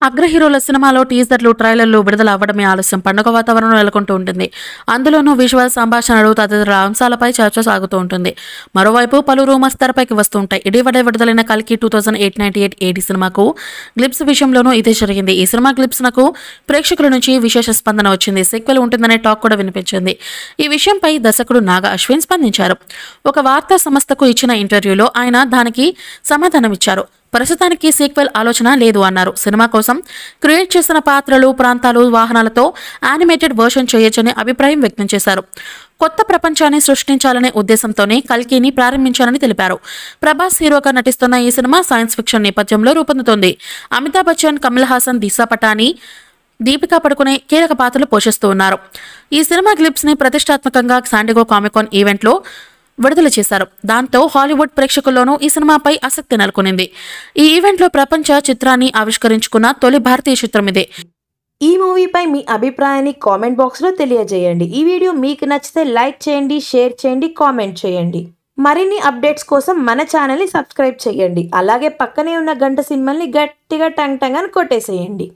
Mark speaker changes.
Speaker 1: అగ్ర హీరోల సినిమాలో టీజర్లు, ట్రైలర్లు విడుదల అవ్వడమే ఆలస్యం పండుగ వాతావరణం నెలకొంటూ ఉంటుంది. అందులోనూ విజువల్, సంభాషణలు తదితర అంశాలపై చర్చ సాగుతూ ఉంటుంది. మరోవైపు పలు రూమర్స్ తెరపైకి వస్తుంటాయి. ఇటీవలే విడుదలైన కల్కి 2898 AD సినిమాకు గ్లిప్స్ విషయంలోనూ ఇదే జరిగింది. ఈ సినిమా గ్లిప్స్ నకు ప్రేక్షకుల నుంచి విశేష స్పందన వచ్చింది. సీక్వెల్ ఉంటుందనే టాక్ కూడా వినిపించింది. ఈ విషయంపై దర్శకుడు నాగా అశ్విన్ స్పందించారు. ఒక వార్తా సంస్థకు ఇచ్చిన ఇంటర్వ్యూలో ఆయన దానికి సమాధానమిచ్చారు. ప్రస్తుతానికి సీక్వెల్ ఆలోచన లేదు అన్నారు. సినిమా కోసం క్రియేట్ చేసిన పాత్రలు, ప్రాంతాలు, వాహనాలతో యానిమేటెడ్ వర్షన్ చేయొచ్చని అభిప్రాయం వ్యక్తం చేశారు. కొత్త ప్రపంచాన్ని సృష్టించాలనే ఉద్దేశంతోనే కల్కిని ప్రారంభించారని తెలిపారు. ప్రభాస్ హీరోగా నటిస్తున్న ఈ సినిమా సైన్స్ ఫిక్షన్ నేపథ్యంలో రూపొందుతోంది. అమితాబ్ బచ్చన్, కమల్ హాసన్, దిశా పటాని, దీపికా పడుకునే కీలక పాత్రలు పోషిస్తూ ఉన్నారు. ఈ సినిమా క్లిప్స్ ని ప్రతిష్టాత్మకంగా శాండిగో కామికాన్ ఈవెంట్లో విడుదల చేశారు. దాంతో హాలీవుడ్ ప్రేక్షకుల్లోనూ ఈ సినిమాపై ఆసక్తి నెలకొనింది. ఈ ఈవెంట్లో ప్రపంచ చిత్రాన్ని ఆవిష్కరించుకున్న తొలి భారతీయ చిత్రం ఇదే.
Speaker 2: ఈ మూవీపై మీ అభిప్రాయాన్ని కామెంట్ బాక్స్లో తెలియజేయండి. ఈ వీడియో మీకు నచ్చితే లైక్ చేయండి, షేర్ చేయండి, కామెంట్ చేయండి. మరిన్ని అప్డేట్స్ కోసం మన ఛానల్ని సబ్స్క్రైబ్ చేయండి. అలాగే పక్కనే ఉన్న గంట సింబల్ని గట్టిగా టంగ్ టంగ్ అని కొట్టేసేయండి.